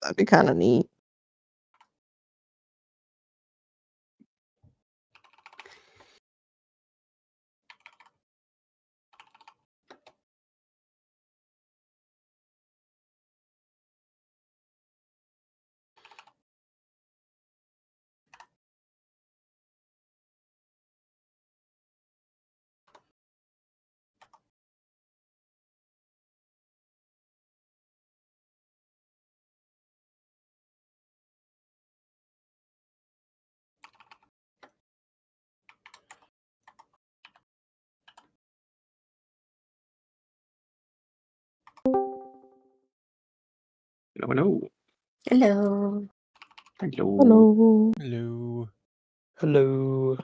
That'd be kind of neat. Hello. Hello. Hello. Hello. Hello.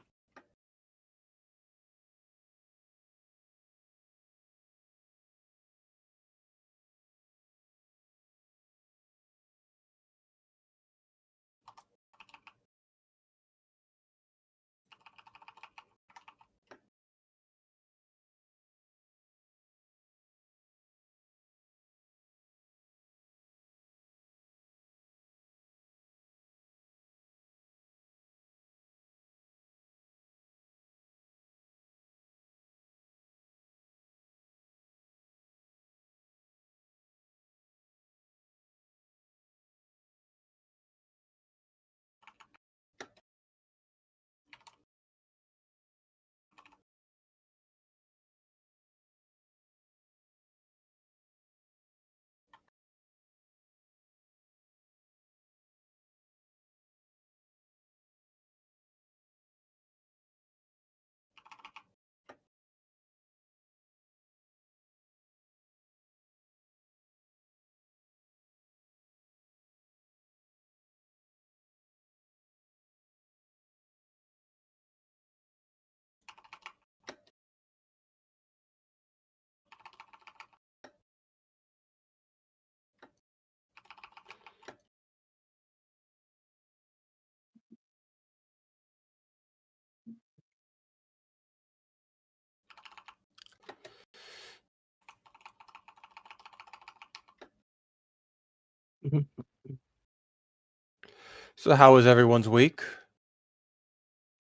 So how was everyone's week?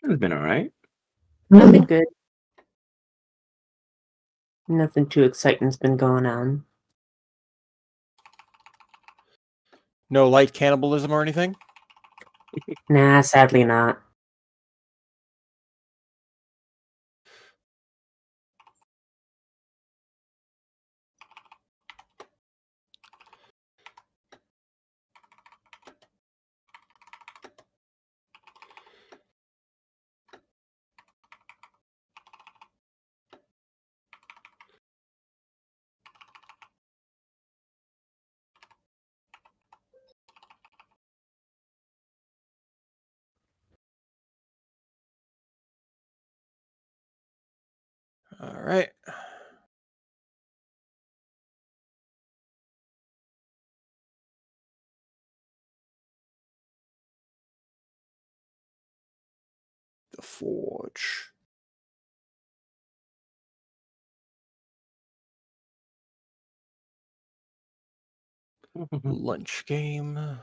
It's been all right. I've been good. Nothing too exciting's been going on. No light cannibalism or anything? Nah, sadly not. All right. The Forge. Lunch game.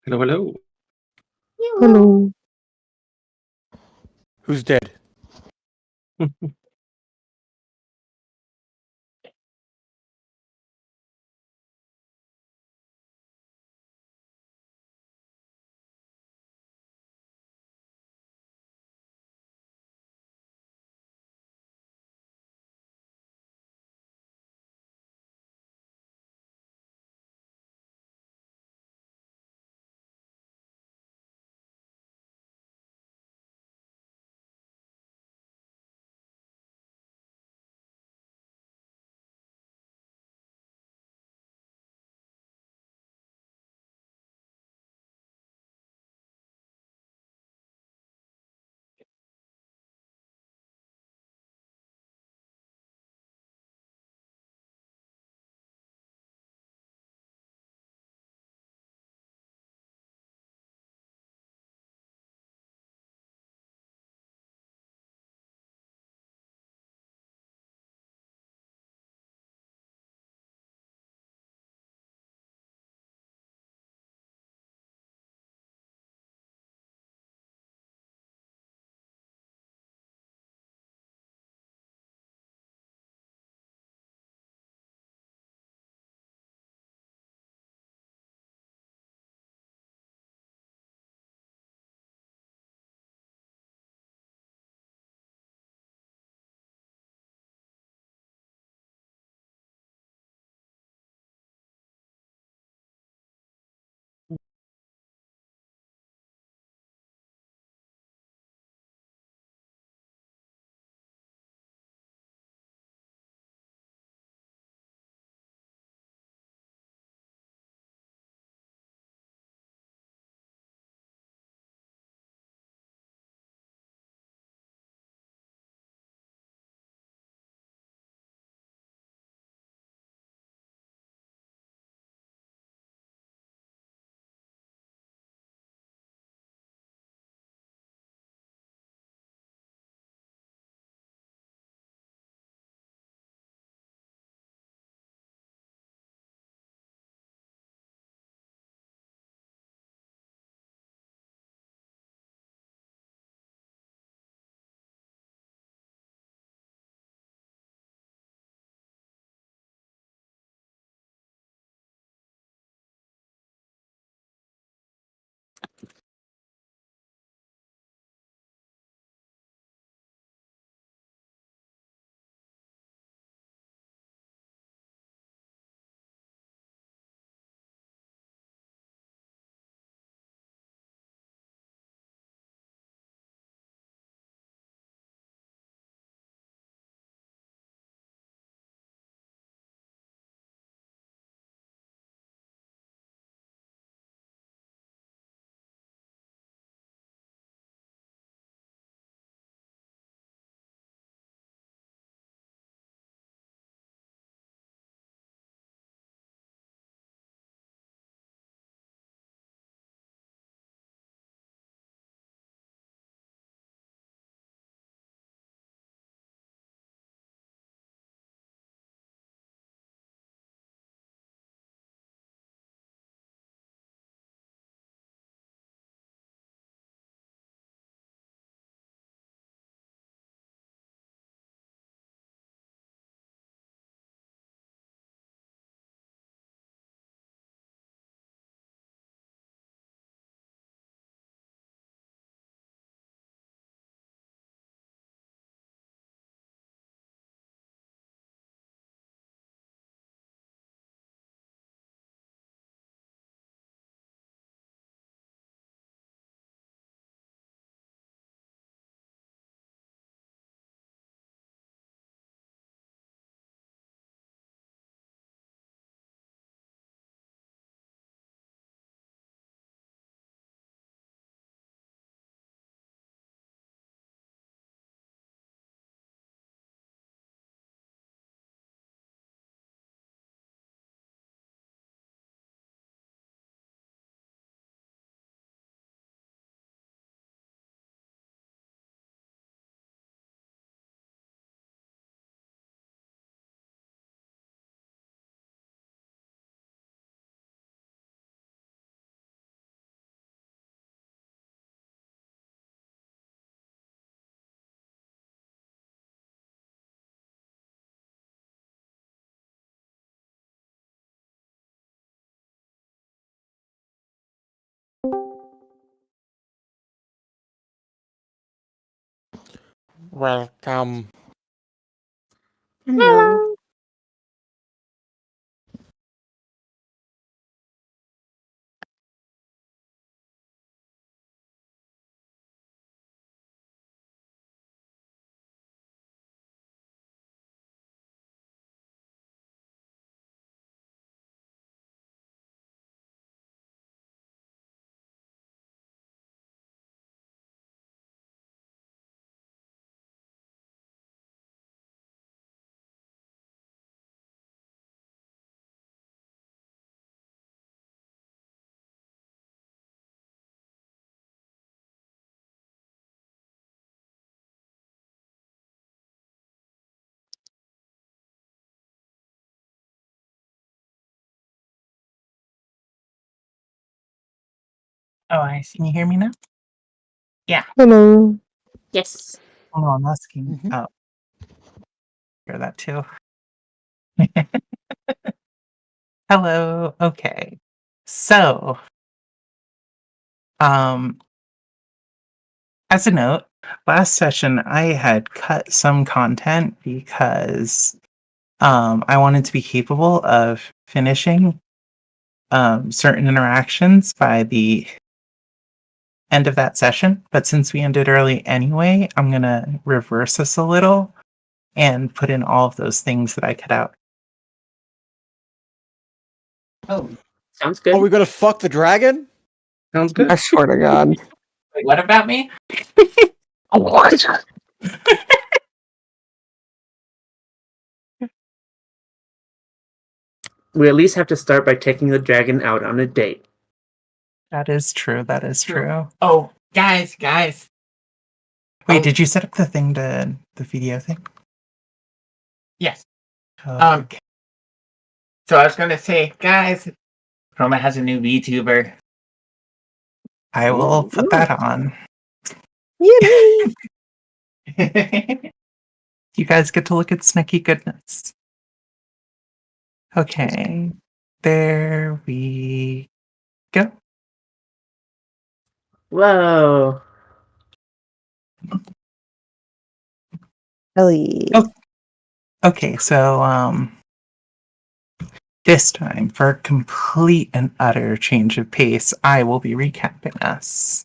Hello, hello. Hello. Who's dead? Welcome. Hello. Oh, I see. Can you hear me now? Hello. Yes. Oh, I'm asking. Mhm. Oh, hear that too. Hello. Okay. So, um, as a note, last session I had cut some content because I wanted to be capable of finishing certain interactions by the end of that session. But since we ended early anyway, I'm gonna reverse this a little and put in all of those things that I cut out. Oh, Sounds good. Are we gonna fuck the dragon? Sounds good. I swear to God. wait, what about me? We at least have to start by taking the dragon out on a date. That is true. That is true. Oh, guys. Wait, Oh. did you set up the thing to the video thing? Yes. Oh, okay. So I was going to say, guys, Chroma has a new VTuber. I will put that on. Yippee! You guys get to look at Snicky goodness. Okay. There we go. Whoa. Ellie. Oh. Okay, so this time, for a complete and utter change of pace, I will be recapping us.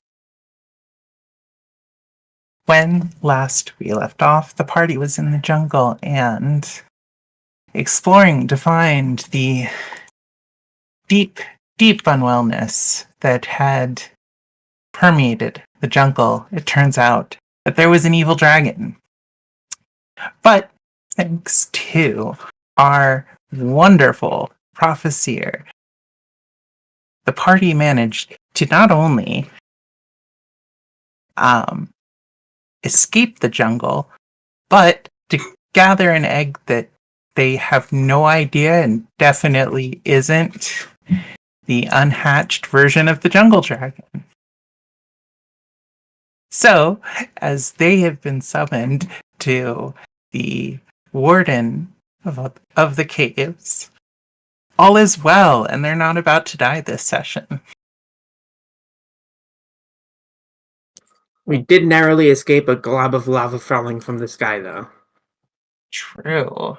When last we left off, the party was in the jungle and exploring to find the deep, deep unwellness that had permeated the jungle. It turns out that there was an evil dragon. But thanks to our wonderful prophecyr, the party managed to not only escape the jungle, but to gather an egg that they have no idea and definitely isn't the unhatched version of the jungle dragon. So, as they have been summoned to the warden of the caves, all is well, and they're not about to die this session. We did narrowly escape a glob of lava falling from the sky, though. True.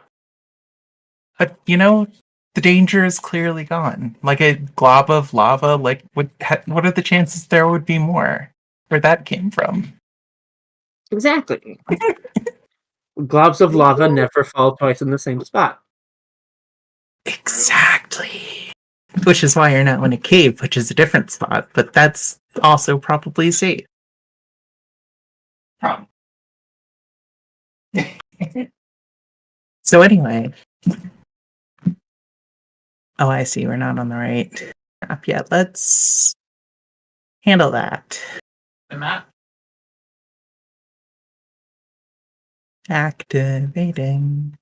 But, you know, the danger is clearly gone. Like a glob of lava, like, what are the chances there would be more? Where that came from? Exactly. Globs of lava never fall twice in the same spot. Exactly. Which is why you're now in a cave, which is a different spot, but that's also probably safe. Problem. So anyway. Oh, I see. We're not on the right map yet. Let's handle that. The map. Activating.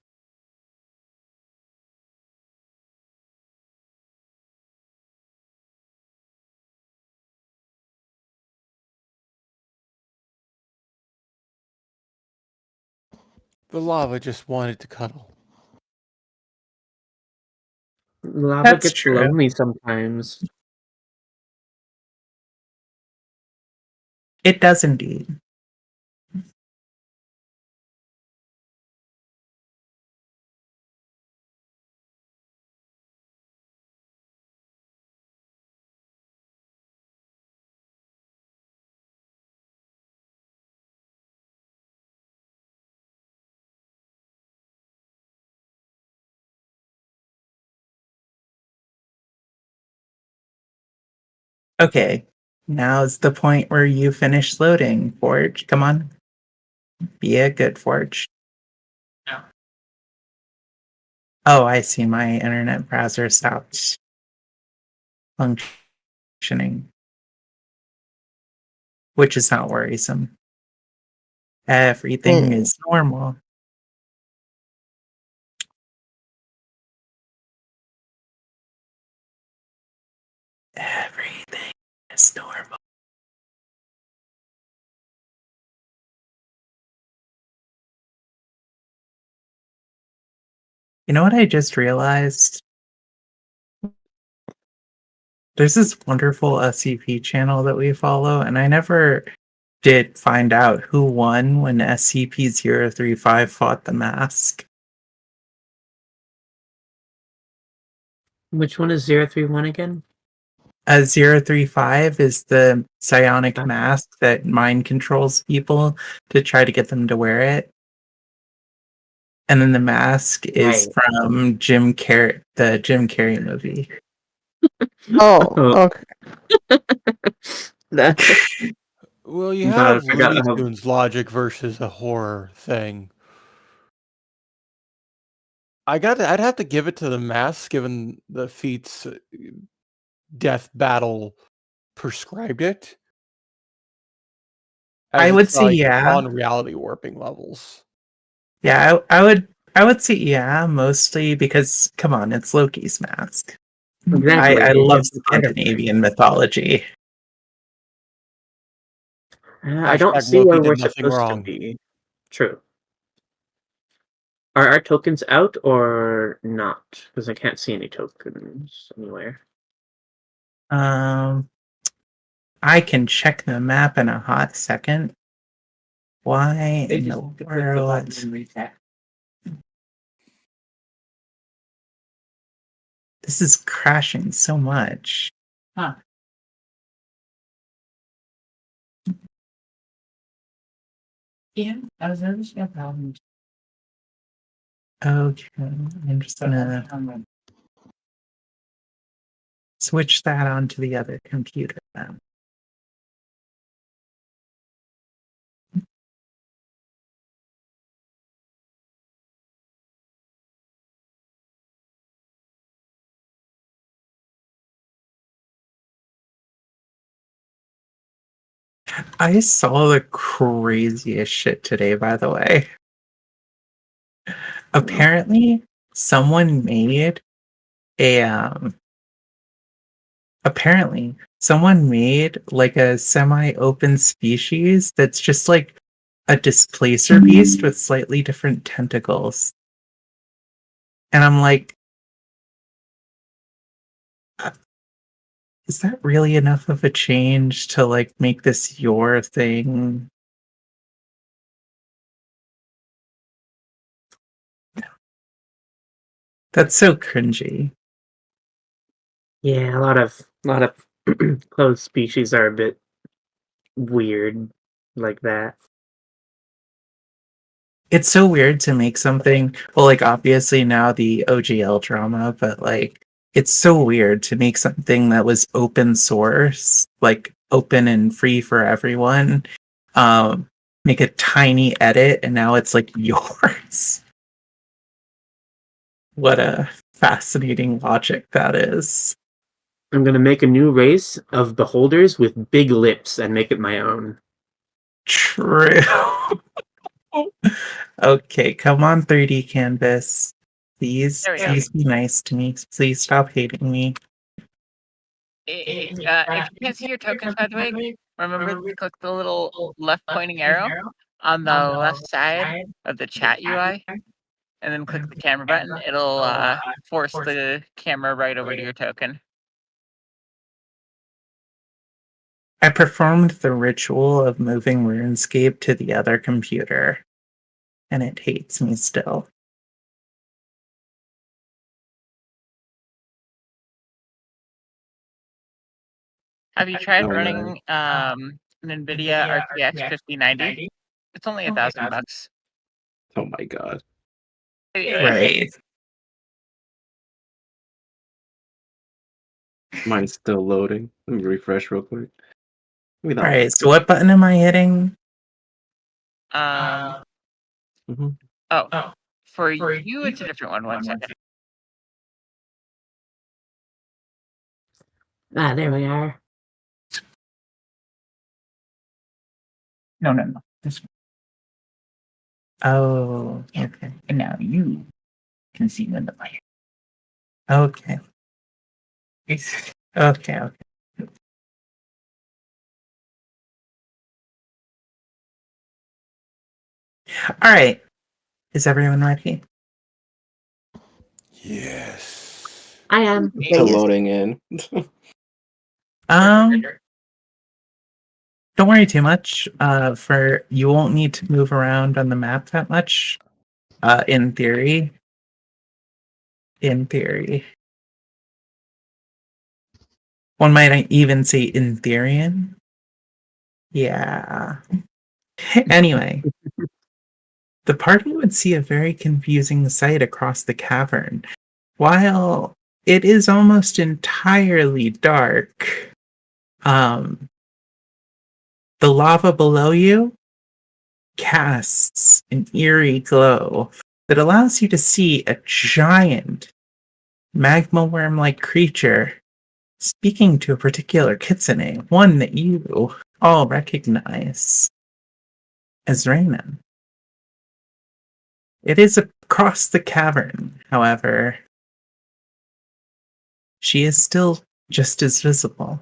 The lava just wanted to cuddle. Lava That's gets true. lonely sometimes. It does indeed. Okay, now's the point where you finish loading, Forge. Come on. Be a good Forge. No. Oh, I see. My internet browser stopped functioning, which is not worrisome. Everything is normal. Everything is normal. You know what I just realized? There's this wonderful SCP channel that we follow, and I never did find out who won when SCP-035 fought the Mask. Which one is 031 again? 035 is the psionic mask that mind controls people to try to get them to wear it. And then the mask is from the Jim Carrey movie. Oh, okay. Well, you God, I have forgot Looney how- Tunes logic versus a horror thing. I'd have to give it to the Mask, given the feat's death battle prescribed it. I would say yeah. On reality warping levels. Yeah, I would say yeah, mostly because come on, it's Loki's mask. Exactly. I love Scandinavian mythology. I don't Hashtag see Loki where did we're nothing supposed wrong. to be. True. Are our tokens out or not? Because I can't see any tokens anywhere. I can check the map in a hot second. Why in the world? This is crashing so much. Huh. Yeah, I was noticing a problem. Okay, I'm just gonna switch that onto the other computer then. I saw the craziest shit today, by the way. Apparently, someone made a apparently someone made like a semi-open species that's just like a displacer beast with slightly different tentacles. And I'm like, is that really enough of a change to like make this your thing? That's so cringy. Yeah, a lot of closed species are a bit weird like that. It's so weird to make something, well, like obviously now the OGL drama, but like it's so weird to make something that was open source, like open and free for everyone, make a tiny edit and now it's like yours. What a fascinating logic that is. I'm gonna make a new race of beholders with big lips and make it my own. True. Okay, come on 3D canvas. Please be nice to me. Please stop hating me. If you can't see your tokens, by the way, remember to click the little left pointing arrow on the left side of the chat UI, and then click the camera button. It'll force the camera right over to your token. I performed the ritual of moving RuneScape to the other computer, and it hates me still. Have you tried running an NVIDIA RTX 5090? It's only $1,000. Oh my god. Right. Mine's still loading. Let me refresh real quick. Maybe that'll Alright, fix so what button am I hitting? Mhm. Oh, for you, it's a different one. 1 second. Ah, there we are. No. This Oh, yeah. okay. And now you can see when the fire. Okay. It's Okay. Alright. Is everyone ready? Yes. I am. Still loading in. Um, don't worry too much. For you won't need to move around on the map that much. In theory. In theory. One might even say in Therian. Yeah. Anyway, the party would see a very confusing sight across the cavern. While it is almost entirely dark, the lava below you casts an eerie glow that allows you to see a giant magma worm-like creature speaking to a particular kitsune, one that you all recognize as Raina. It is across the cavern, however. She is still just as visible,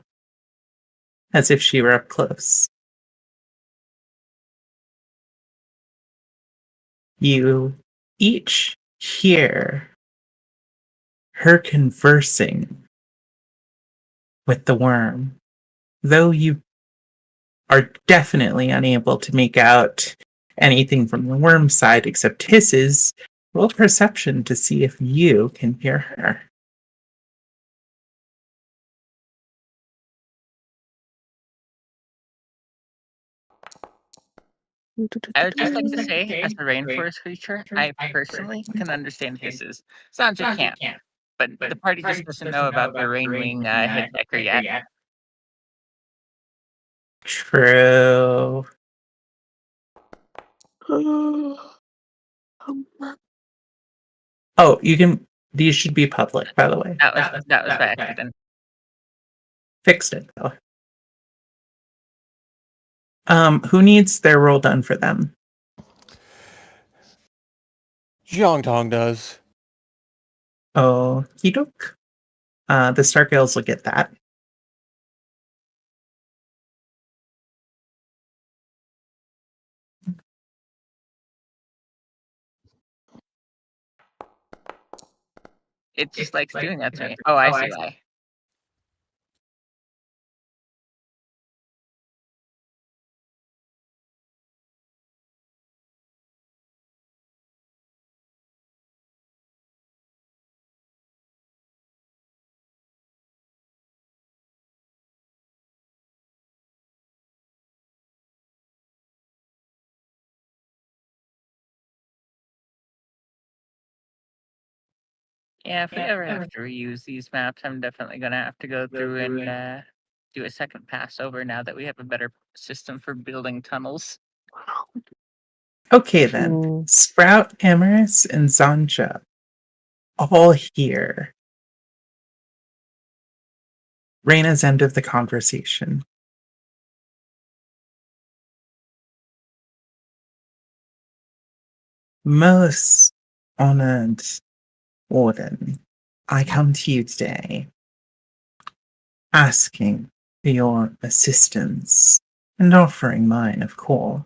as if she were up close. You each hear her conversing with the worm, though you are definitely unable to make out anything from the worm's side except hisses. Roll perception to see if you can hear her. I would just like to say, as a rainforest creature, I personally can understand hisses. Sounds you can't, but the party just doesn't know about the rainwing hitchhiker yet. True. Oh, you can. These should be public, by the way. That was by accident. Fixed it though. Who needs their roll done for them? Jiang Tong does. Oh, Hiduk. The Stargirls will get that. It just likes doing that to me. Oh, I see why. Yeah, if we ever have to reuse these maps, I'm definitely gonna have to go through and do a second pass over now that we have a better system for building tunnels. Okay then. Sprout, Amaris, and Zanja all hear Raina's end of the conversation. Most honored Warden, I come to you today asking for your assistance and offering mine, of course,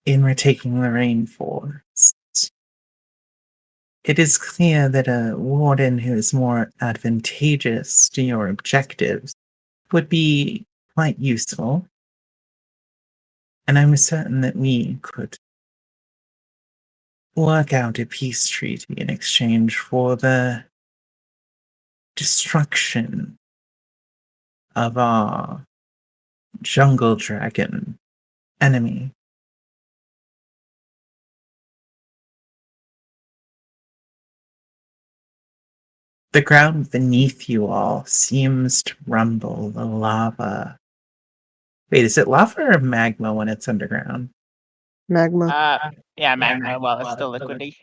in retaking the rainforest. It is clear that a warden who is more advantageous to your objectives would be quite useful, and I'm certain that we could work out a peace treaty in exchange for the destruction of our jungle dragon enemy. The ground beneath you all seems to rumble. The lava. Wait, is it lava or magma when it's underground? Magma. Yeah, magma while it's still liquidy.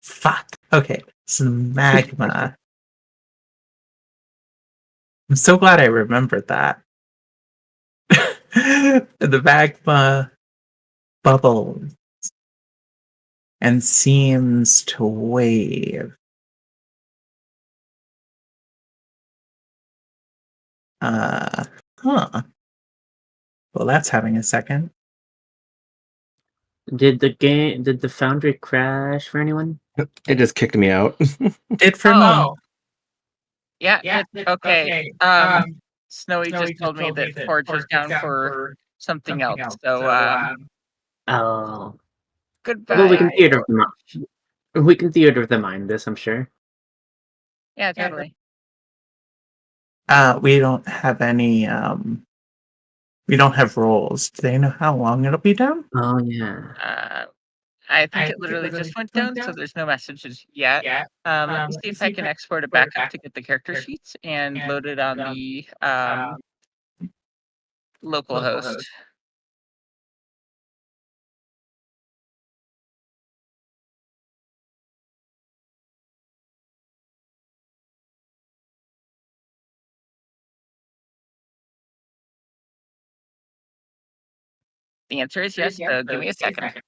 Fuck. Okay, so magma. I'm so glad I remembered that. The magma bubbles and seems to wave. Huh. Well, that's having a second. Did the foundry crash for anyone? It just kicked me out. Did for me. Yeah, okay. Snowy just told me that Forge was down for something else. So Oh. goodbye. Well, we can theater of the mind this, I'm sure. Yeah, totally. We don't have any we don't have rolls. Do they know how long it'll be down? Oh yeah. I think it literally just went down, so there's no messages yet. Let me see if I can export a backup to get the character sheets and load it on the local host. The answer is yes, so give me a second.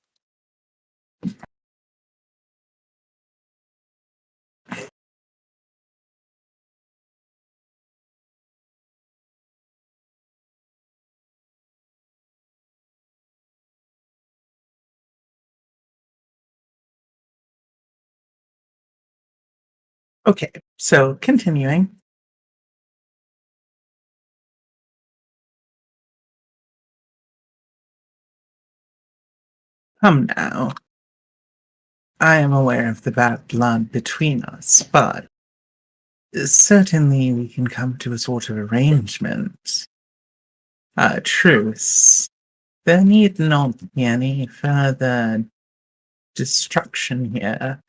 Okay, so continuing. Come now. I am aware of the bad blood between us, but certainly we can come to a sort of arrangement. A truce. There need not be any further destruction here.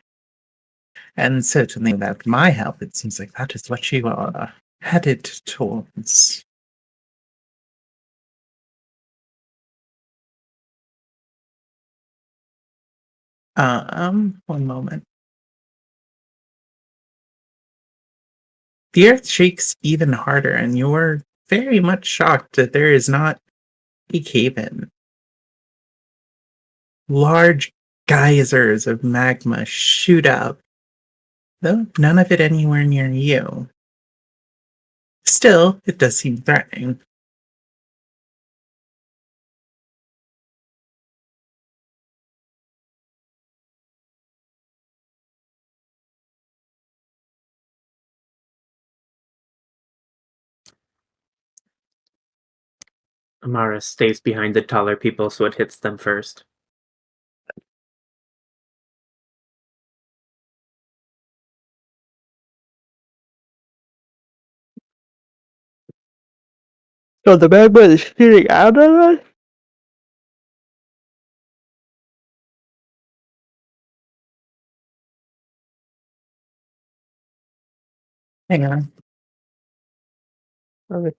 And certainly without my help, it seems like that is what you are headed towards. One moment. The earth shakes even harder, and you're very much shocked that there is not a cave-in. Large geysers of magma shoot up, though none of it anywhere near you. Still, it does seem threatening. Amara stays behind the taller people so it hits them first. So the magma is shooting out of us? Hang on. Okay.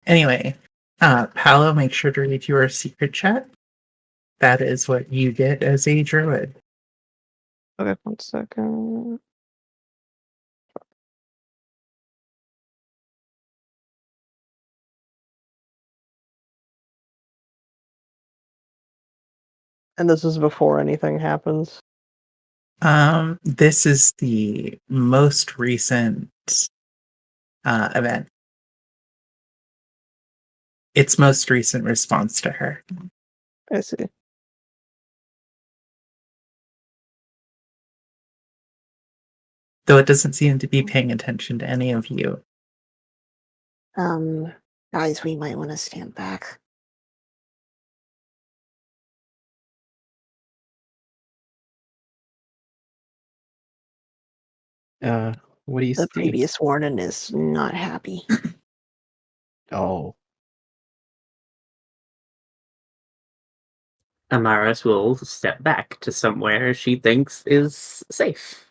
Anyway, Paolo, make sure to read your secret chat. That is what you get as a druid. Okay, 1 second. And this is before anything happens. This is the most recent event. Its most recent response to her. I see. Though it doesn't seem to be paying attention to any of you. Guys, we might want to stand back. What do you The see? previous warden is not happy. Oh, Amaris will step back to somewhere she thinks is safe.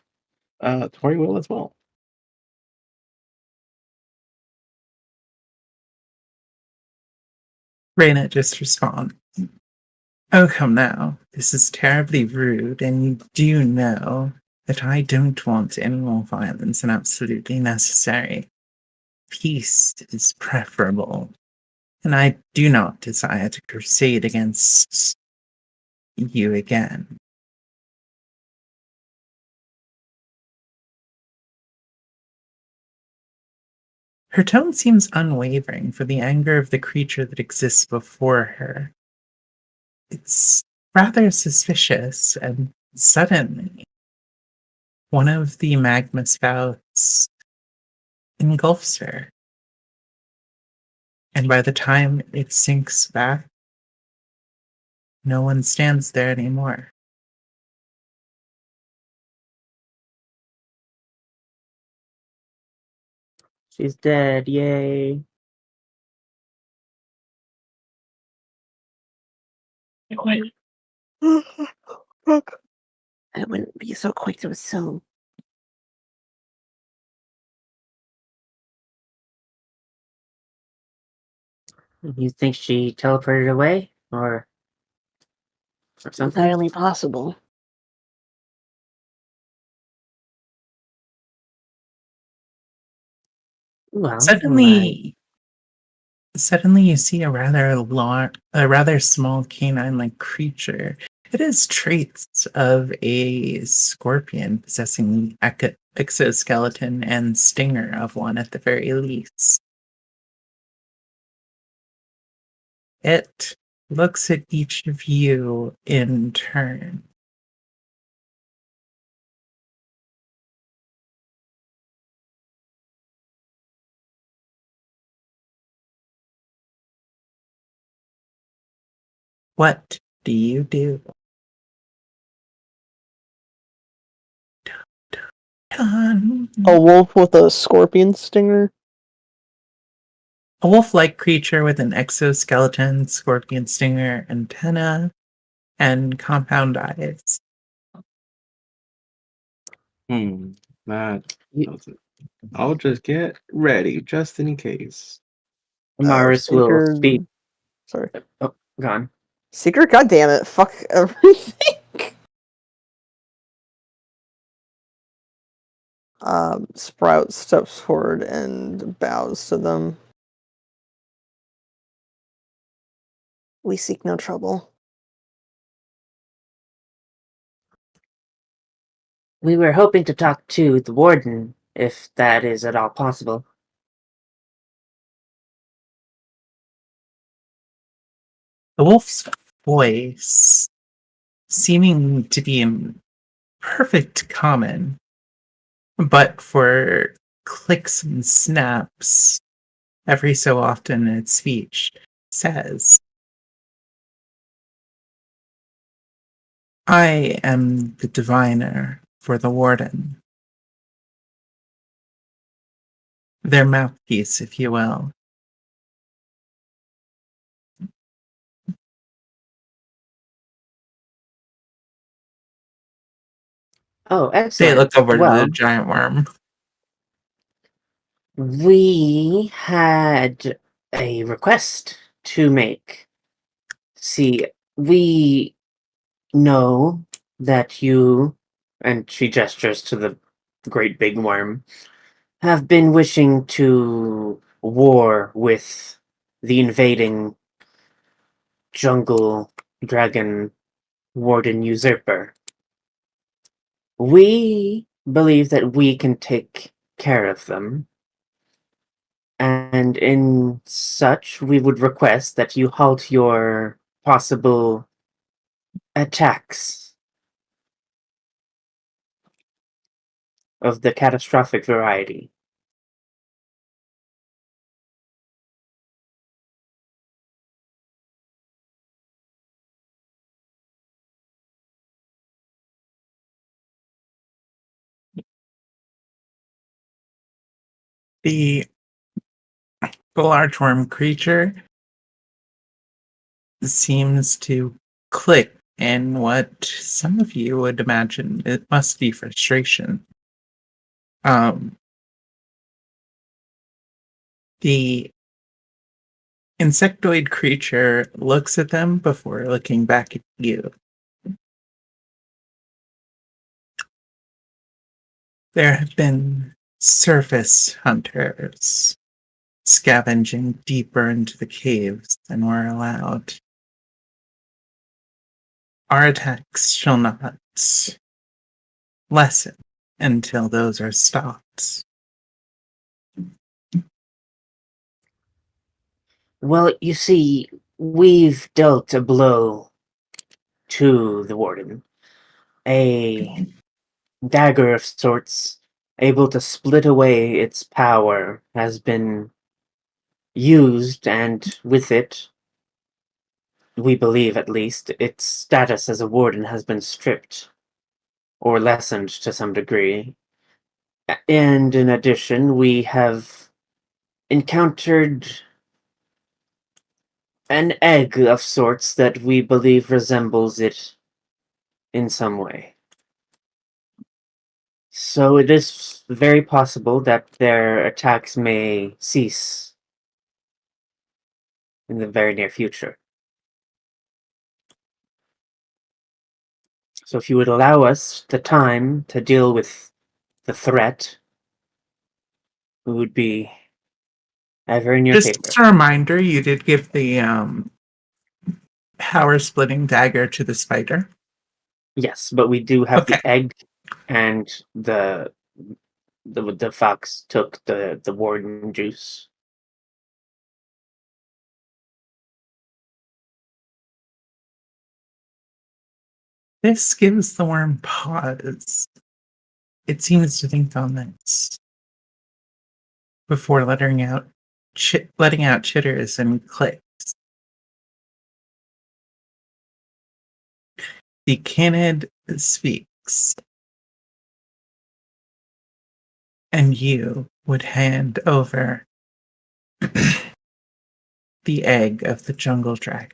Tori will as well. Reyna just responds. Oh, come now. This is terribly rude, and you do know that I don't want any more violence and absolutely necessary. Peace is preferable, and I do not desire to crusade against you again. Her tone seems unwavering for the anger of the creature that exists before her. It's rather suspicious, and suddenly, one of the magma spouts engulfs her. And by the time it sinks back, no one stands there anymore. She's dead, yay. Fuck. I wouldn't be so quick to assume. You think she teleported away? Or something? Entirely possible. Well, Suddenly you see a rather small canine-like creature. It has traits of a scorpion, possessing the exoskeleton and stinger of one at the very least. It looks at each of you in turn. What do you do? A wolf with a scorpion stinger? A wolf-like creature with an exoskeleton, scorpion stinger, antenna, and compound eyes. That You- does it. I'll just get ready just in case. Amaris will Seeker. speak. Sorry. Oh, gone. Seeker, goddammit, fuck everything. Sprout steps forward and bows to them. We seek no trouble. We were hoping to talk to the warden, if that is at all possible. The wolf's voice, seeming to be in perfect common, but for clicks and snaps every so often in its speech, says, I am the diviner for the warden. Their mouthpiece, if you will. Oh, They excellent. look over to Well, the giant worm. we had a request to make. See, we know that you, and she gestures to the great big worm, have been wishing to war with the invading jungle dragon warden usurper. We believe that we can take care of them. And in such, we would request that you halt your possible attacks of the catastrophic variety. The large worm creature seems to click in what some of you would imagine it must be frustration. The insectoid creature looks at them before looking back at you. There have been surface hunters scavenging deeper into the caves than we're allowed. Our attacks shall not lessen until those are stopped. Well, you see, we've dealt a blow to the warden. A dagger of sorts, able to split away its power, has been used, and with it, we believe at least, its status as a warden has been stripped or lessened to some degree. And in addition, we have encountered an egg of sorts that we believe resembles it in some way. So it is very possible that their attacks may cease in the very near future. So if you would allow us the time to deal with the threat, we would be ever in your favor. Just a reminder, you did give the power splitting dagger to the spider. Yes, but we do have Okay. the egg, and the fox took the warden juice. This gives the worm pause. It seems to think on this before letting out chitters and clicks. The canid speaks, and you would hand over the egg of the jungle dragon.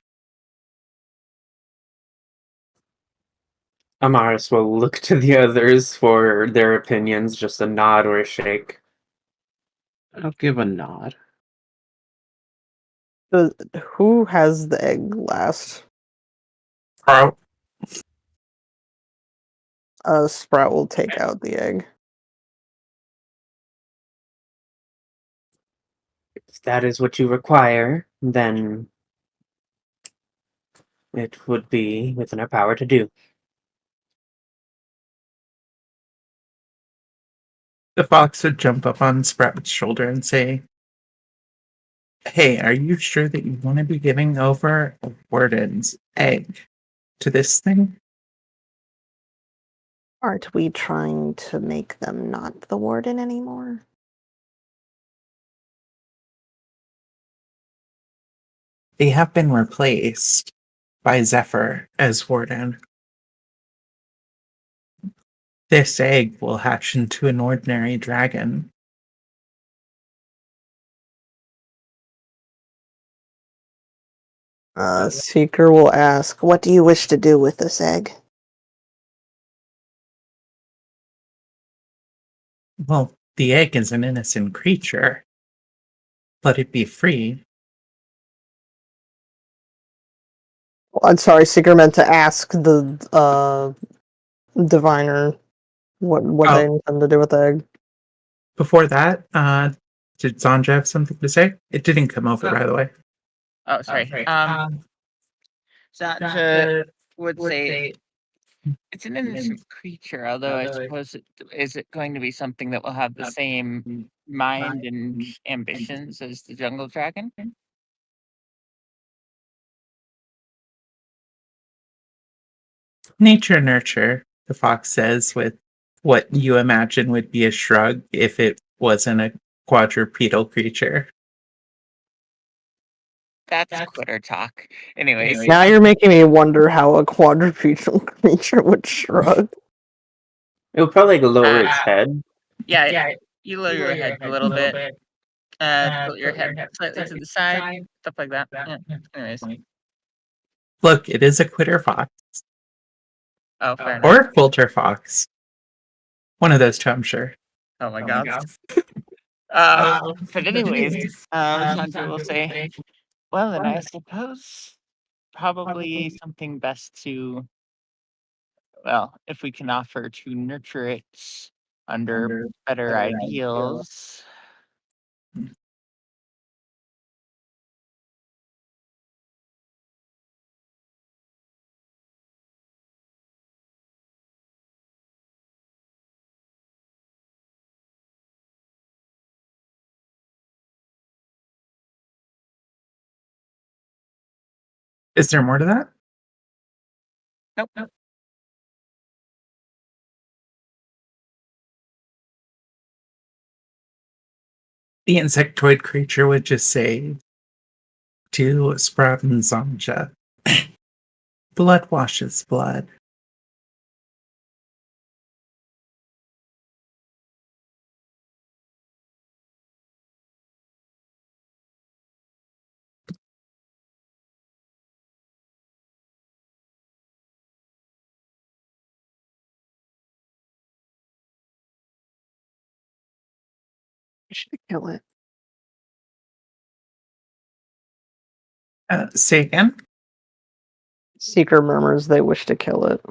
Amaris will look to the others for their opinions, just a nod or a shake. I'll give a nod. Who has the egg last? Sprout. Sprout will take out the egg. If that is what you require, then it would be within our power to do. The fox would jump up on Sprout's shoulder and say, "Hey, are you sure that you want to be giving over a warden's egg to this thing?" Aren't we trying to make them not the warden anymore? They have been replaced by Zephyr as warden. This egg will hatch into an ordinary dragon. Seeker will ask, "What do you wish to do with this egg?" Well, the egg is an innocent creature. Let it be free. I'm sorry, Seeker meant to ask the diviner what they intend to do with the egg. Before that, did Sandra have something to say? It didn't come over, by the way. Oh, sorry. Santa would say it's an innocent creature, although I suppose is it going to be something that will have the same mind and ambitions as the jungle dragon? Nature nurture, the fox says, with what you imagine would be a shrug if it wasn't a quadrupedal creature. That's quitter talk. Anyways, Now you're making me wonder how a quadrupedal creature would shrug. It would probably lower its head. yeah, you lower your head a little bit, Tilt your head slightly to the side, stuff like that. Yeah. Anyways. Look, it is a quitter fox. Oh, fair enough. Or a quilter fox. One of those two, I'm sure. Oh my god. But anyways, Chandra will say, well, then I suppose probably something best to, well, if we can offer to nurture it under better ideals. Is there more to that? Nope. The insectoid creature would just say to Sprout and Zanja, blood washes blood. We should kill it. Say again? Seeker murmurs they wish to kill it.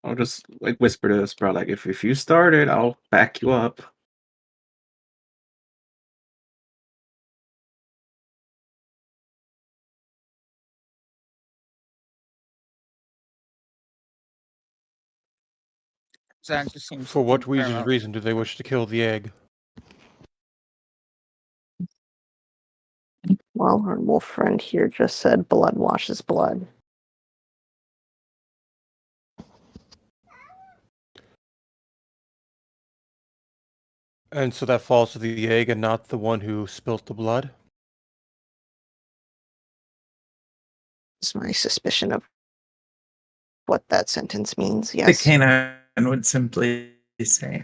I'll just like whisper to Sprout, like if you start it, I'll back you up. That just seems For what paramount. reason do they wish to kill the egg? Well, our wolf friend here just said blood washes blood. And so that falls to the egg and not the one who spilt the blood? It's my suspicion of what that sentence means. The Yes. canine would simply say,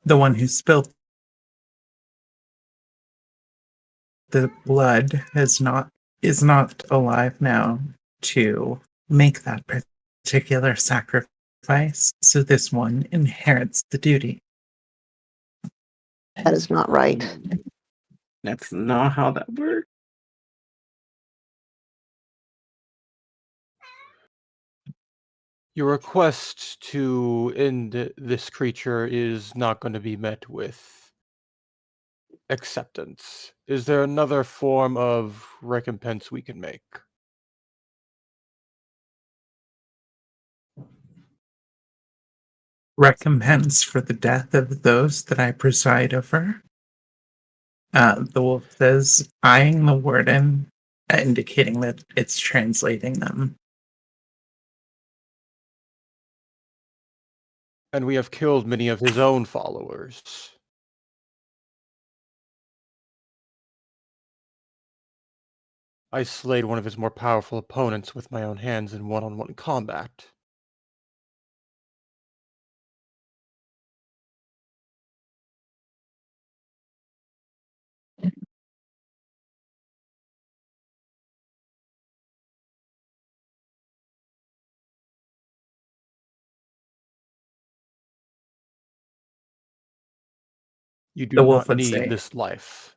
the one who spilled the blood is not alive now to make that particular sacrifice, so this one inherits the duty. That is not right. That's not how that works. Your request to end this creature is not going to be met with acceptance. Is there another form of recompense we can make? Recompense for the death of those that I preside over. The wolf says, eyeing the warden, indicating that it's translating them. And we have killed many of his own followers. I slayed one of his more powerful opponents with my own hands in one-on-one combat. You do The wolf not would need say, this life.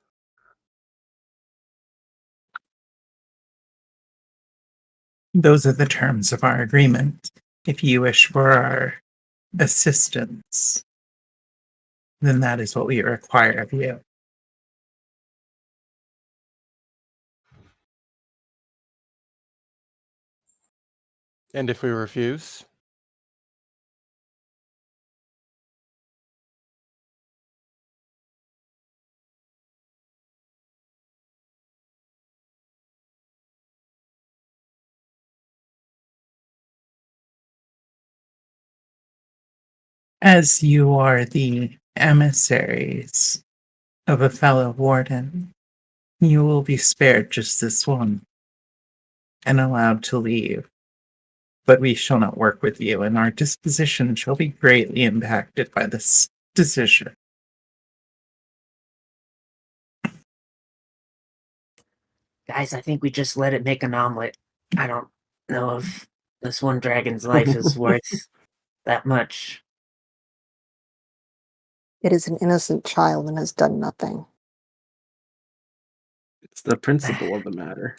those are the terms of our agreement. If you wish for our assistance, then that is what we require of you. And if we refuse? As you are the emissaries of a fellow warden, you will be spared just this one and allowed to leave. But we shall not work with you, and our disposition shall be greatly impacted by this decision. Guys, I think we just let it make an omelet. I don't know if this one dragon's life is worth that much. It is an innocent child and has done nothing. It's the principle of the matter.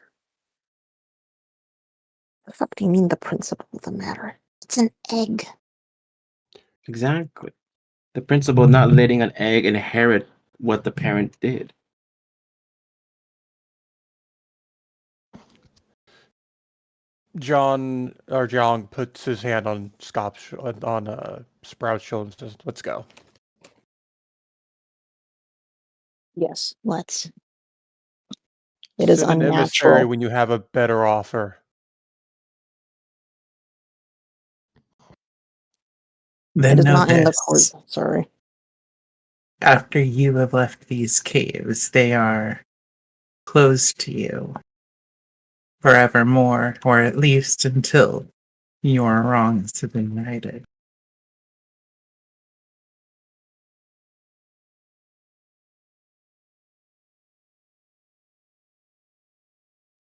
The fuck do you mean the principle of the matter? It's an egg. Exactly. The principle of not letting an egg inherit what the parent did. John puts his hand on Sprout's shoulder and says, "Let's go." Yes, let's. It is Send an emissary unnatural. when you have a better offer. Then It is know not in the this. court. Sorry. After you have left these caves, they are closed to you forevermore, or at least until your wrongs have been righted.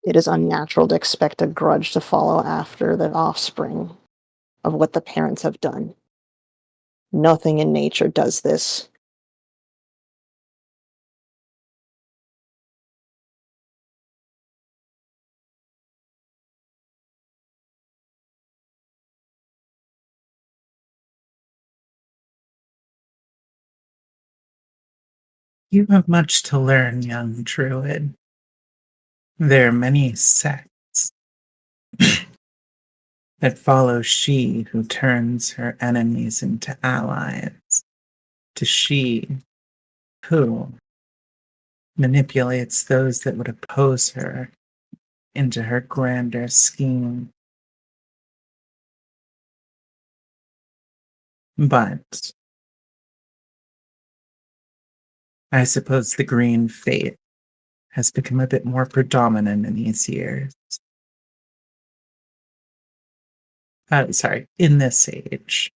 It is unnatural to expect a grudge to follow after the offspring of what the parents have done. Nothing in nature does this. You have much to learn, young druid. There are many sects that follow she who turns her enemies into allies, to she who manipulates those that would oppose her into her grander scheme. But I suppose the green faith has become a bit more predominant in these years. In this age.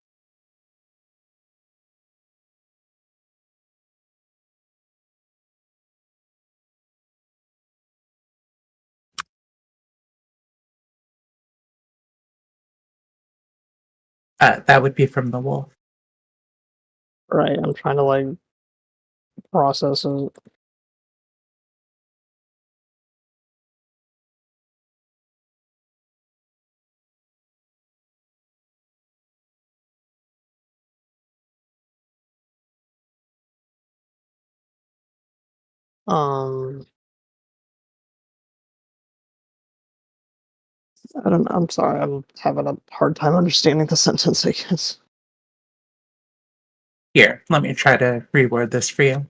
That would be from the wolf. Right, I'm trying to process it. Um, I don't. I'm sorry. I'm having a hard time understanding the sentence. I guess. Here, let me try to reword this for you.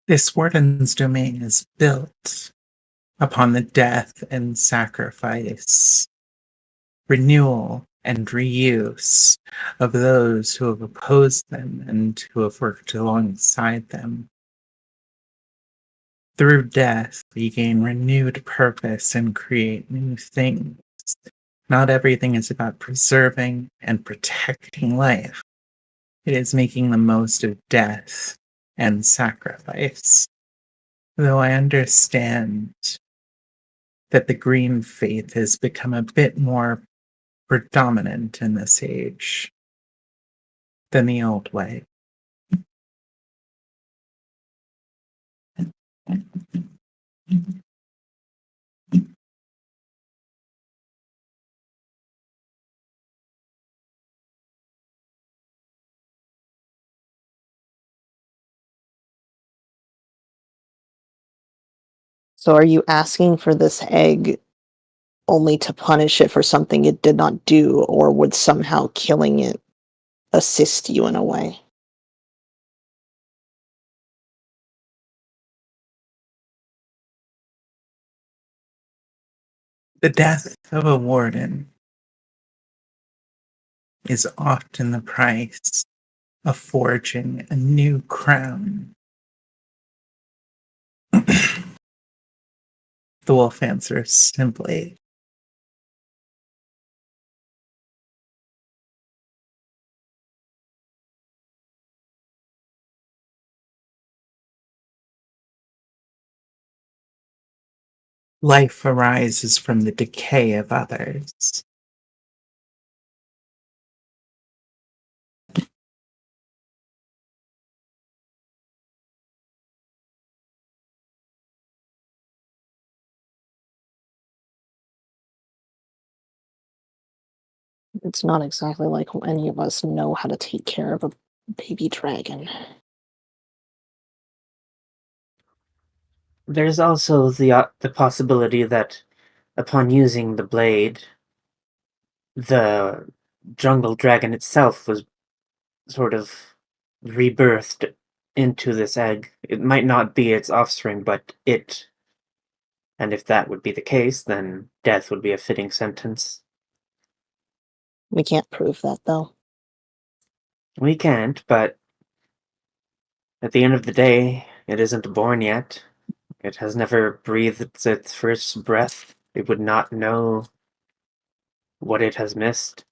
This warden's domain is built upon the death and sacrifice, renewal and reuse of those who have opposed them and who have worked alongside them. Through death, we gain renewed purpose and create new things. Not everything is about preserving and protecting life. It is making the most of death and sacrifice. Though I understand that the green faith has become a bit more predominant in this age than the old way. So, are you asking for this egg only to punish it for something it did not do, or would somehow killing it assist you in a way? The death of a warden is often the price of forging a new crown. The wolf answers simply. Life arises from the decay of others. It's not exactly like any of us know how to take care of a baby dragon. There's also the possibility that upon using the blade, the jungle dragon itself was sort of rebirthed into this egg. It might not be its offspring, but it. And if that would be the case, then death would be a fitting sentence. We can't prove that, though. We can't, but at the end of the day, it isn't born yet. It has never breathed its first breath. It would not know what it has missed.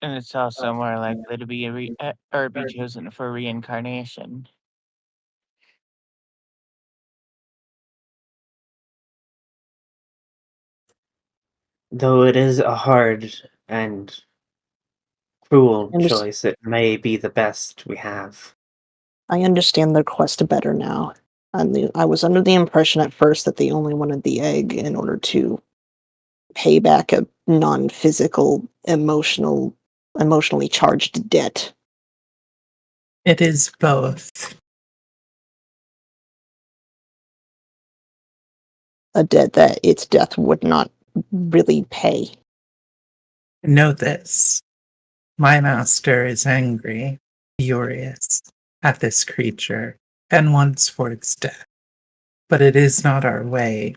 And it's also more likely to be or be chosen for reincarnation. Though it is a hard and cruel Unders- choice, it may be the best we have. I understand their quest better now. I was under the impression at first that they only wanted the egg in order to pay back a non-physical, emotionally charged debt. It is both. A debt that its death would not really pay. Know this. My master is angry, furious at this creature, and wants for its death. But it is not our way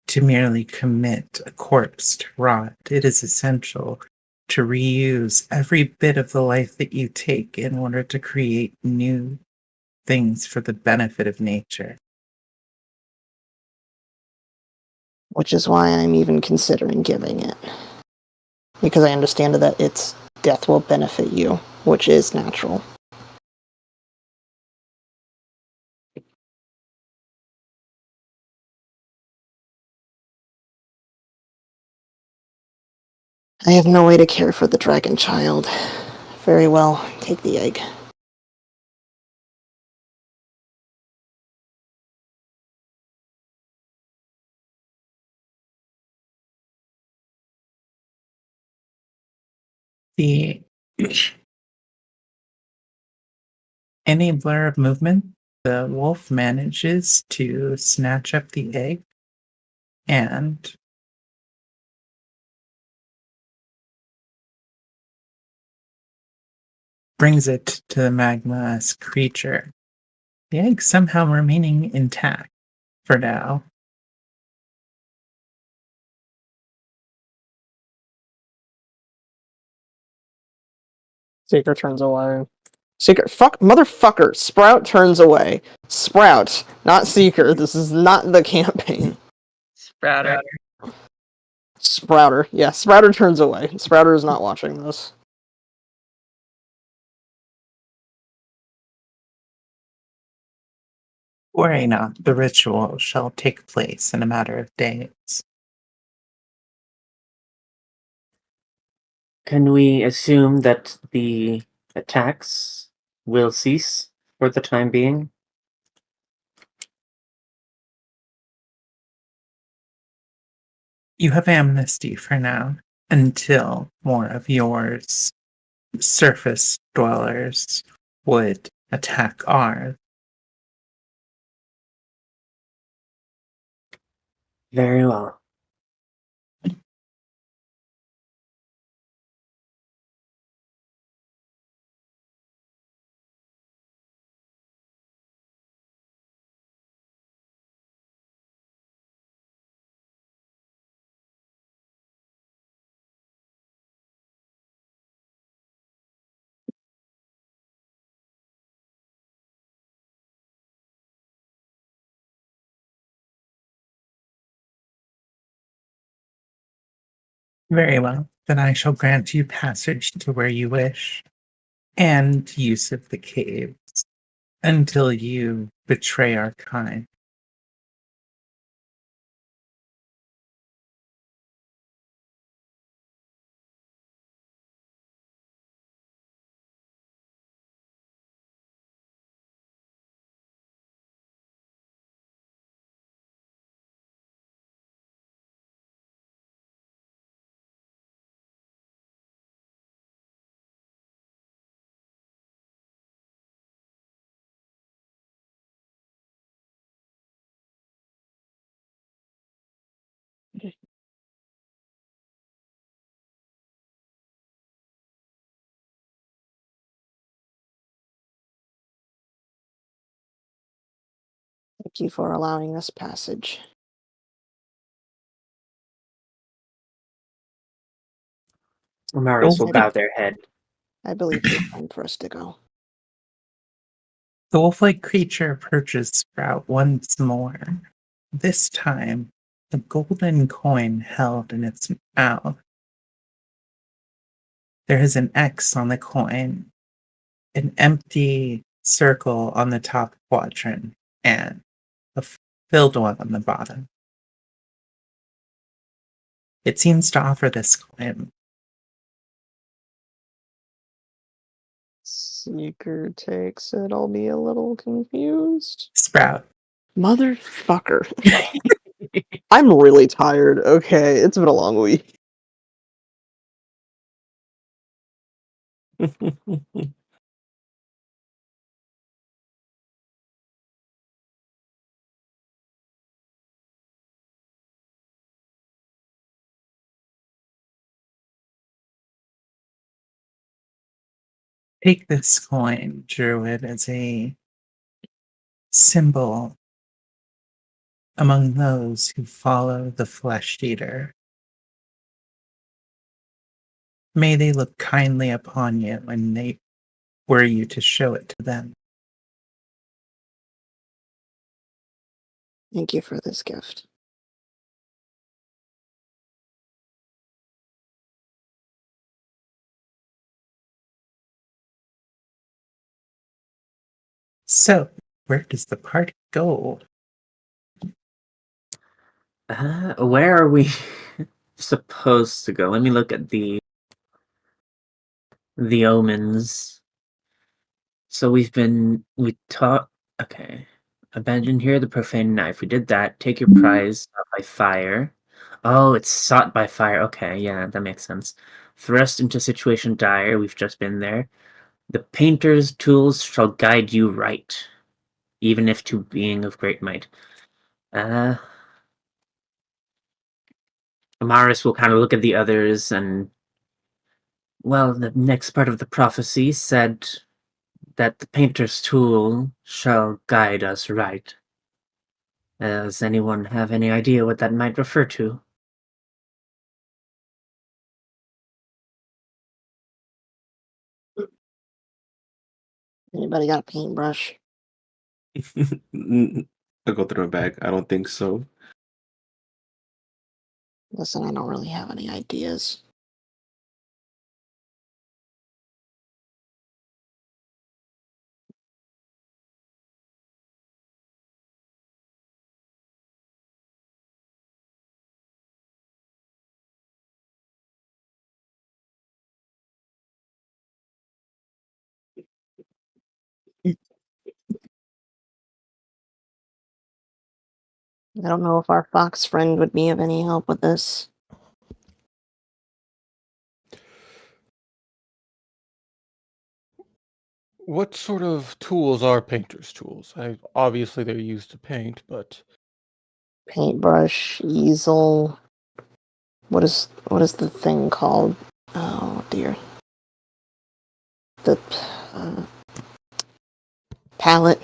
to merely commit a corpse to rot. It is essential to reuse every bit of the life that you take in order to create new things for the benefit of nature. Which is why I'm even considering giving it. Because I understand that its death will benefit you, which is natural. I have no way to care for the dragon child. Very well, take the egg. The enabler of movement, the wolf manages to snatch up the egg and brings it to the magma's creature. The egg somehow remaining intact for now. Seeker turns away. Seeker, motherfucker! Sprout turns away. Sprout, not Seeker. This is not the campaign. Sprouter. Sprouter. Yeah, Sprouter turns away. Sprouter is not watching this. Worry not, the ritual shall take place in a matter of days. Can we assume that the attacks will cease for the time being? You have amnesty for now, until more of yours surface dwellers would attack ours. Very well. Very well. Then I shall grant you passage to where you wish, and use of the caves until you betray our kind. Thank you for allowing us passage. Amaris will bow their head. I believe it is time for us to go. The wolf-like creature approaches Sprout once more. This time, a golden coin held in its mouth. There is an X on the coin, an empty circle on the top quadrant, and a filled one on the bottom. It seems to offer this coin. Seeker takes it. I'll be a little confused. Sprout. Motherfucker. I'm really tired. Okay, it's been a long week. Take this coin, Druid, as a symbol among those who follow the flesh eater. May they look kindly upon you when they were you to show it to them. Thank you for this gift. So, where does the party go? Where are we supposed to go? Let me look at the omens. So we taught. Okay, abandon here the profane knife. We did that. Take your prize sought by fire. Oh, it's sought by fire. Okay, yeah, that makes sense. Thrust into situation dire. We've just been there. The painter's tools shall guide you right, even if to being of great might. Amaris will kind of look at the others and, well, the next part of the prophecy said that the painter's tool shall guide us right. Does anyone have any idea what that might refer to? Anybody got a paintbrush? I'll go through a bag. I don't think so. Listen, I don't really have any ideas. I don't know if our fox friend would be of any help with this. What sort of tools are painter's tools? Obviously they're used to paint, but Paintbrush, easel. What is the thing called? Oh dear. The uh, palette.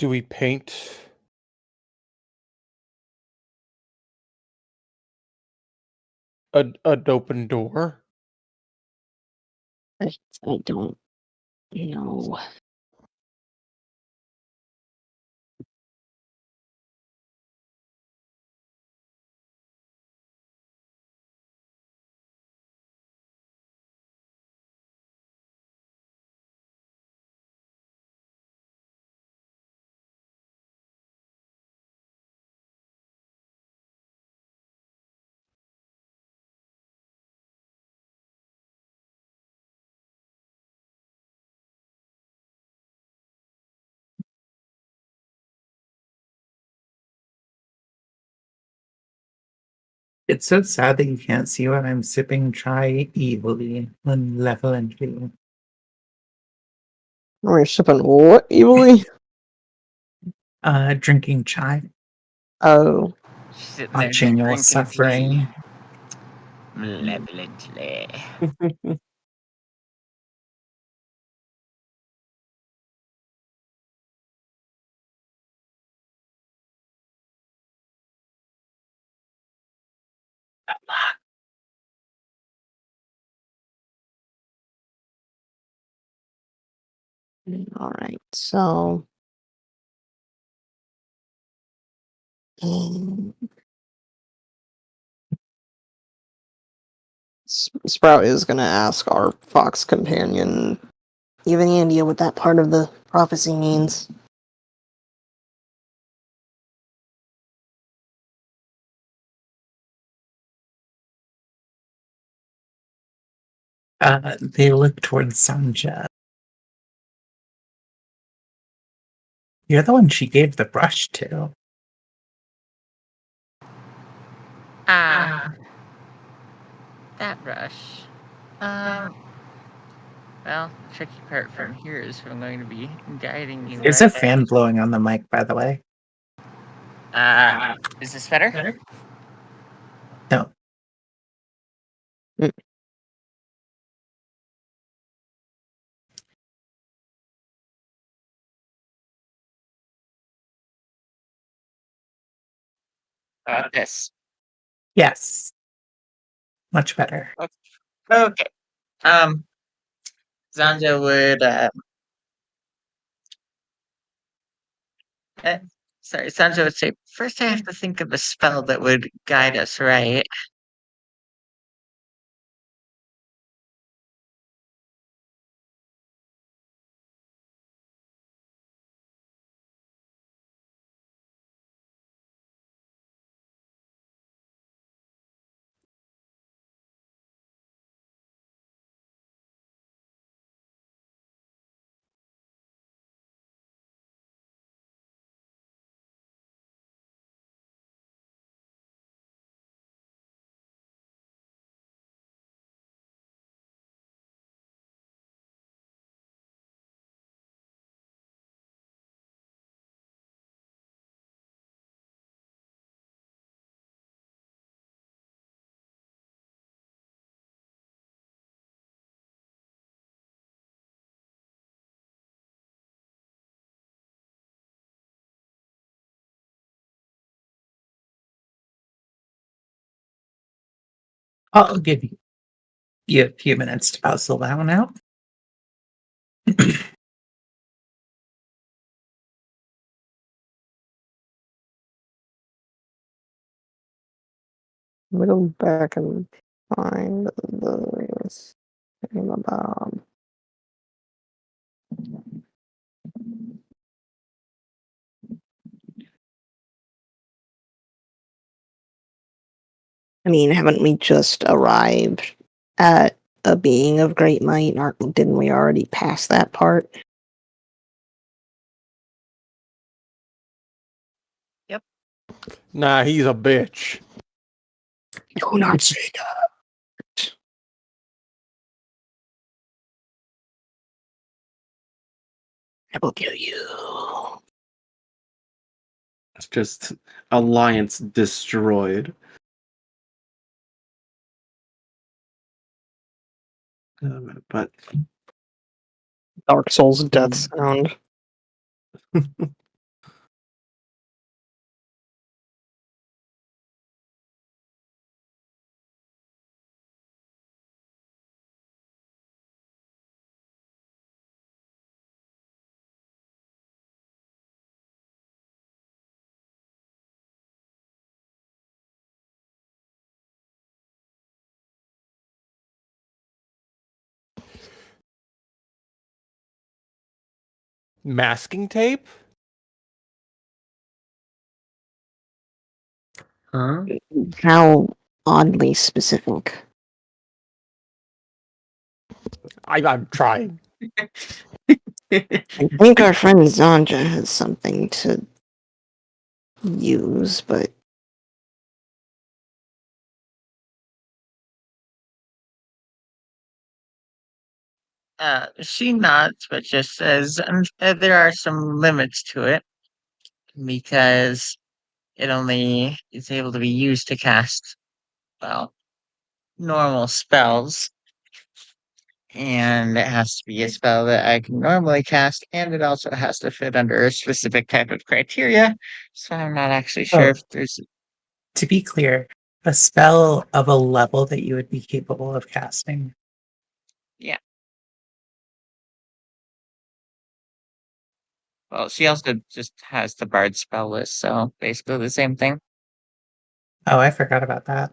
do we paint an open door? I don't know. It's so sad that you can't see what I'm sipping chai evilly, malevolently. We're sipping what evilly? Drinking chai. Oh, She's sitting there just Watching your drinking suffering. tea malevolently. all right. So, um, Sprout is going to ask our fox companion, you have any idea what that part of the prophecy means? They look towards Sanja. You're the one she gave the brush to. That brush. Well, the tricky part from here is I'm going to be guiding you. There's a fan blowing on the mic, by the way. Is this better? No. This. Yes. Much better. Okay. Zanja would, Zanja would say, first I have to think of a spell that would guide us, right? I'll give you a few minutes to puzzle that one out. Let me go back and find the thing about. I mean, haven't we just arrived at a being of great might? Didn't we already pass that part? Nah, he's a bitch. Do not say that. I will kill you. It's just alliance destroyed. But Dark Souls death sound. masking tape? Huh? How oddly specific. I'm trying. I think our friend Zanja has something to use, but She nods, but just says there are some limits to it because it only is able to be used to cast, well, normal spells. And it has to be a spell that I can normally cast, and it also has to fit under a specific type of criteria. So I'm not actually sure Oh. if there's. To be clear, a spell of a level that you would be capable of casting. Yeah. Well, she also just has the bard spell list, so basically the same thing. Oh, I forgot about that.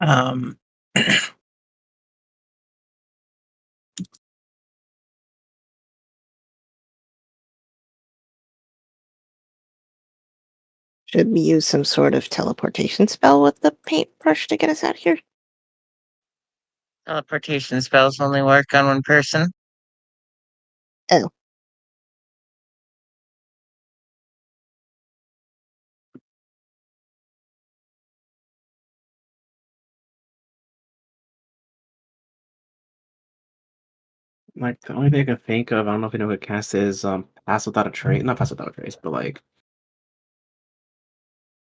Um, should we use some sort of teleportation spell with the paintbrush to get us out of here? Teleportation spells only work on one person. Oh. Like the only thing I can think of, I don't know if anyone could cast is pass without a trace. Not pass without a trace, but like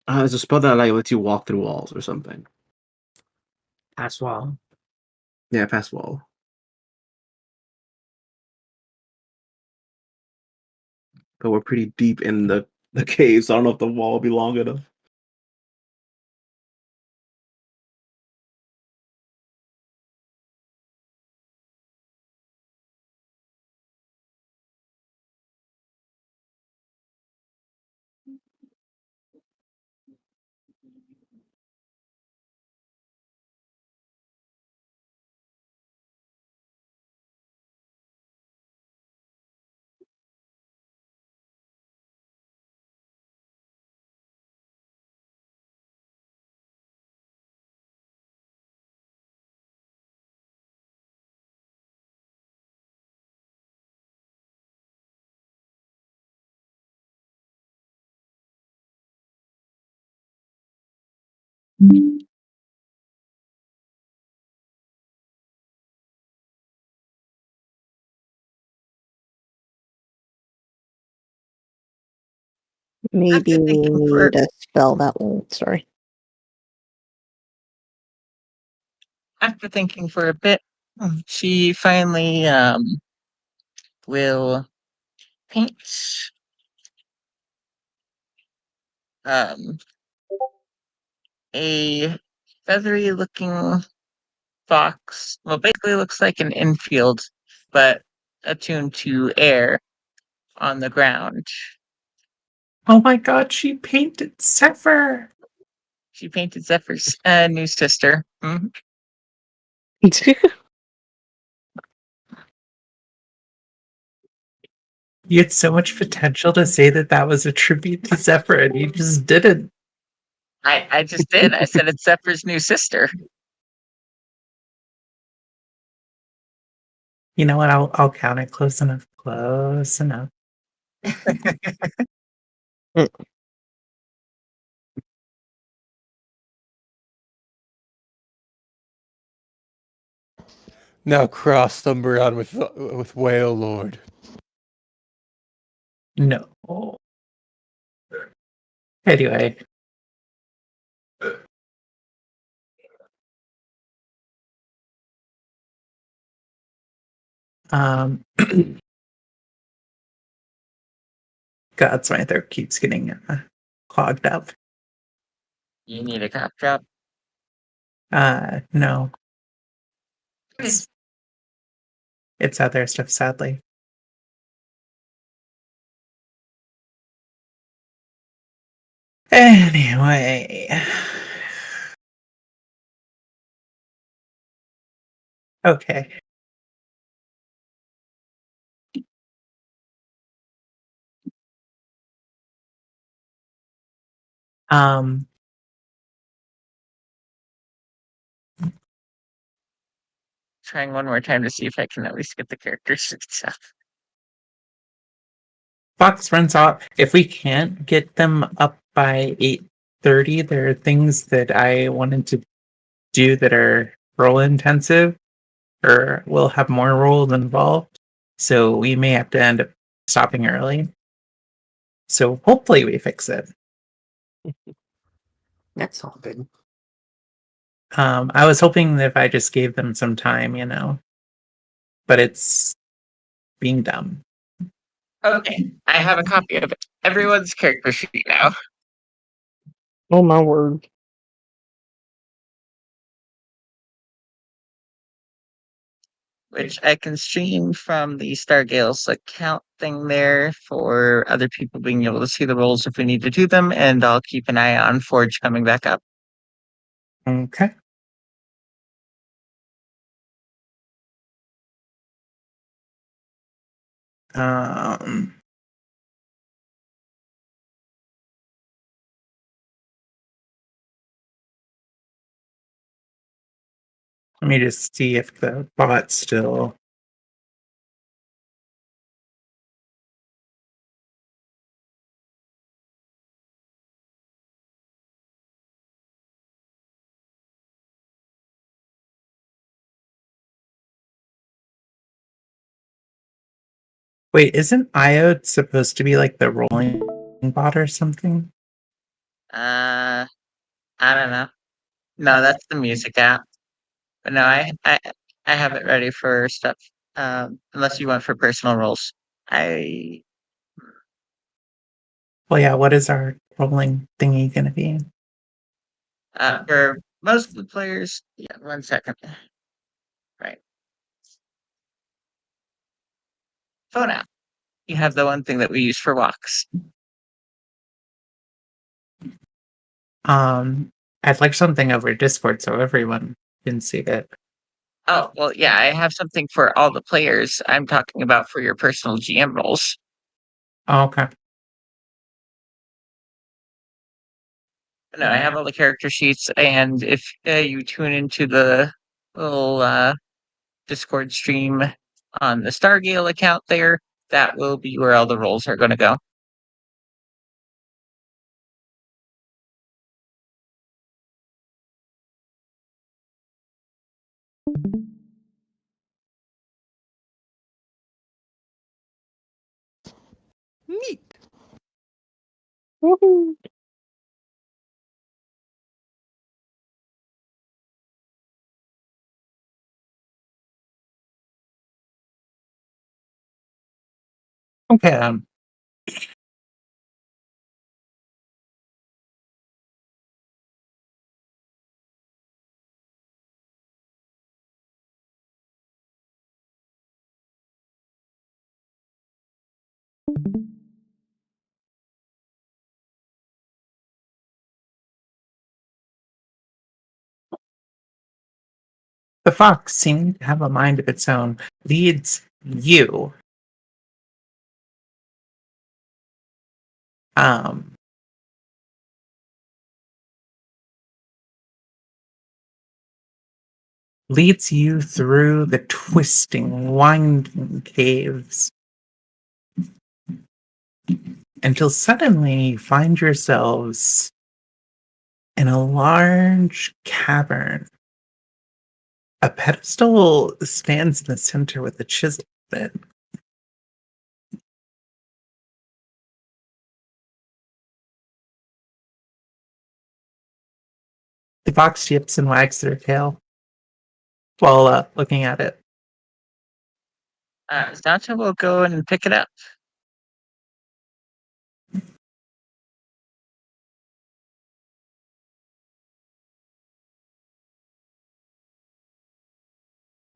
it's a spell that like lets you walk through walls or something. Pass wall. Yeah, pass wall. But we're pretty deep in the cave, so I don't know if the wall will be long enough. Maybe we thinking for- need a spell that will. Sorry. After thinking for a bit, she finally will paint a feathery looking fox. Well, basically looks like an infield, but attuned to air on the ground. Oh my god, she painted Zephyr! She painted Zephyr's new sister. Mhm. You had so much potential to say that that was a tribute to Zephyr, and you just didn't. I just did. I said it's Zephyr's new sister. You know what? I'll count it close enough. Close enough. Now cross Umbreon with Whale Lord. No. Anyway. God, my throat keeps getting clogged up. You need a cough drop. No. It's other stuff, sadly. Anyway. Okay. Trying one more time to see if I can at least get the character sheets up. Fox runs off. If we can't get them up by 8:30, there are things that I wanted to do that are roll intensive or will have more rolls involved. So we may have to end up stopping early. So hopefully we fix it. That's all good. I was hoping that if I just gave them some time, but it's being dumb. Okay, I have a copy of everyone's character sheet now. Oh my word. Which I can stream from the Stargales account thing there for other people being able to see the rolls if we need to do them, and I'll keep an eye on Forge coming back up. Okay. Um, Let me just see if the bot's still. Wait, isn't Iode supposed to be like the rolling bot or something? I don't know. No, that's the music app. But no, I have it ready for stuff. Unless you want for personal roles. Well, yeah, what is our rolling thingy gonna be? For most of the players, yeah, 1 second. Right. Phone app. You have the one thing that we use for walks. I'd like something over Discord so everyone can see it. Oh, well, yeah, I have something for all the players. I'm talking about for your personal GM roles. Oh, okay. No, I have all the character sheets, and if you tune into the little Discord stream on the Stargale account there, that will be where all the roles are going to go. Neat. Woohoo. Okay. The fox, seeming to have a mind of its own, leads you um leads you through the twisting, winding caves until suddenly you find yourselves in a large cavern. A pedestal stands in the center with a chisel in it. The fox yips and wags their tail while looking at it. Santa will go and pick it up.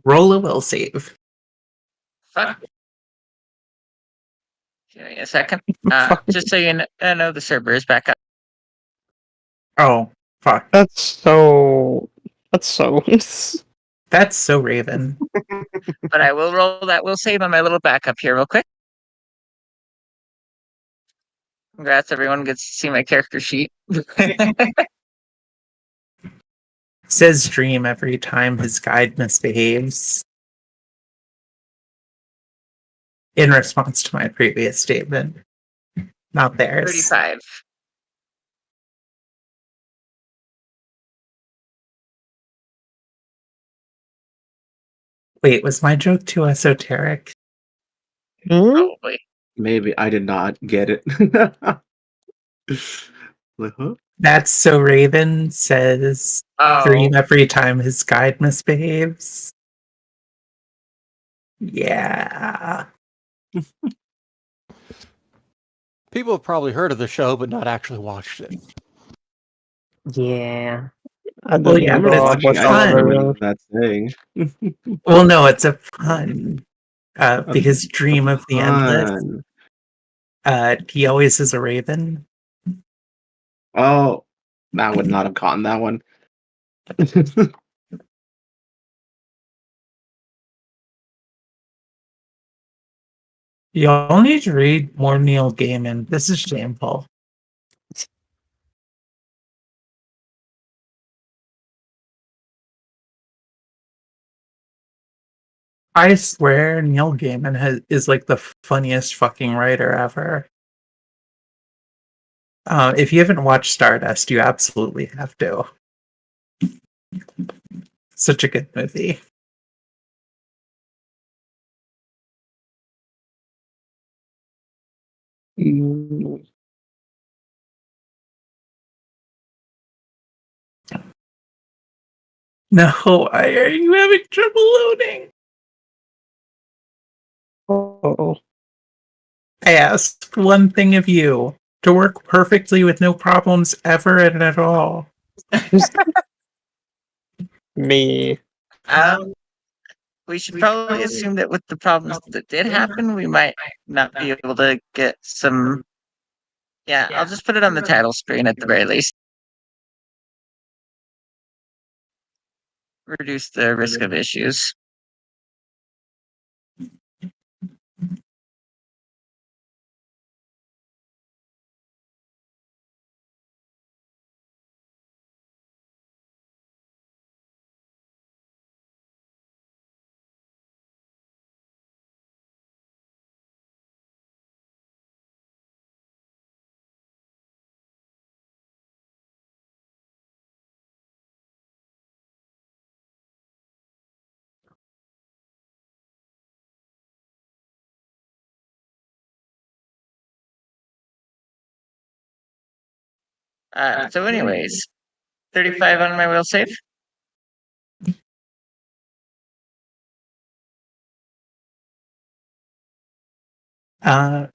Roll a will save. Fuck. Give me a second. Fuck. Just so you know, the server is back up. Oh, fuck. That's so. That's so Raven. But I will roll that will save on my little backup here real quick. Congrats, everyone gets to see my character sheet. Says Dream every time his guide misbehaves. In response to my previous statement. Not theirs. 35. Wait, was my joke too esoteric? Hmm? Probably. Maybe I did not get it. Like, huh? That's so Raven, says Oh. Dream every time his guide misbehaves. Yeah. People have probably heard of the show, but not actually watched it. Yeah. I Well, didn't yeah, remember but it's watching. I fun. just remember that saying. Well, no, it's a pun. Because Dream of the Endless, Fun. he always is a raven. Oh, I would not have gotten that one. You all need to read more Neil Gaiman. This is shameful. I swear Neil Gaiman is like the funniest fucking writer ever. If you haven't watched Stardust, you absolutely have to. Such a good movie. Mm, No, are you having trouble loading? oh. I ask one thing of you: to work perfectly with no problems ever and at all. Me. We should probably assume that with the problems that did happen, we might not be able to get some. Yeah, I'll just put it on the title screen at the very least. Reduce the risk of issues. So anyways, 35 on my will save.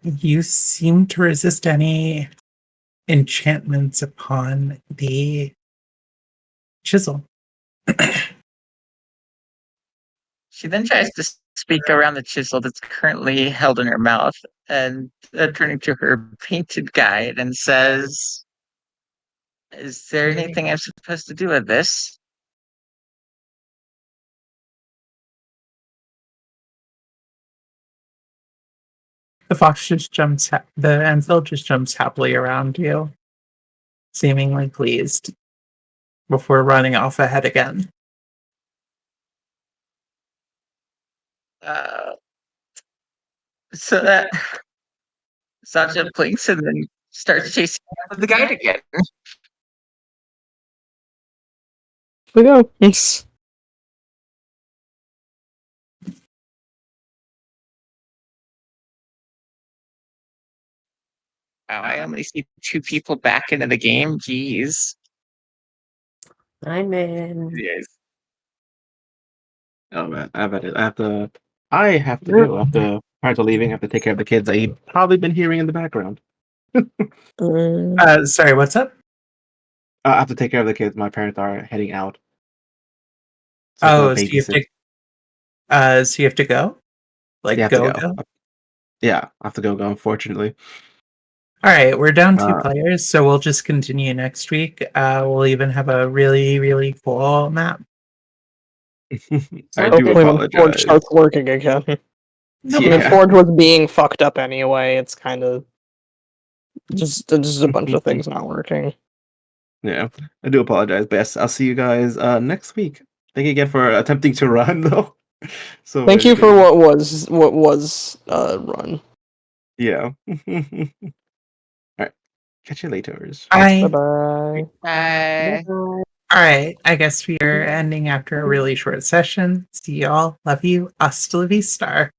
You seem to resist any enchantments upon the chisel. She then tries to speak around the chisel that's currently held in her mouth, and turning to her painted guide and says, "Is there anything I'm supposed to do with this?" The fox just the Enfield just jumps happily around you, seemingly pleased, before running off ahead again. So that Sasha blinks and then starts chasing after the guide again. We go. Yes. Wow, I only see 2 people back into the game. Jeez. I'm in. Yes. Oh man, I bet it. I have to go. After parents are leaving, I have to take care of the kids that you've probably been hearing in the background. Sorry, what's up? I have to take care of the kids. My parents are heading out. Oh, to babysit. so you have to go? Like, They have to go? Yeah, I have to go, unfortunately. All right, we're down 2 Uh, players, so we'll just continue next week. We'll even have a really, really cool map. I do Hopefully when Forge apologize. starts working again. I mean, Yeah. Forge was being fucked up anyway. It's kind of just a bunch of things not working. Yeah, I do apologize, but yes, I'll see you guys next week. Thank you again for attempting to run, though. So Thank you for many what was run. Yeah. All right. Catch you later. Bye Bye. bye. Bye. All right, I guess we are ending after a really short session. See y'all. Love you. Hasta la vista.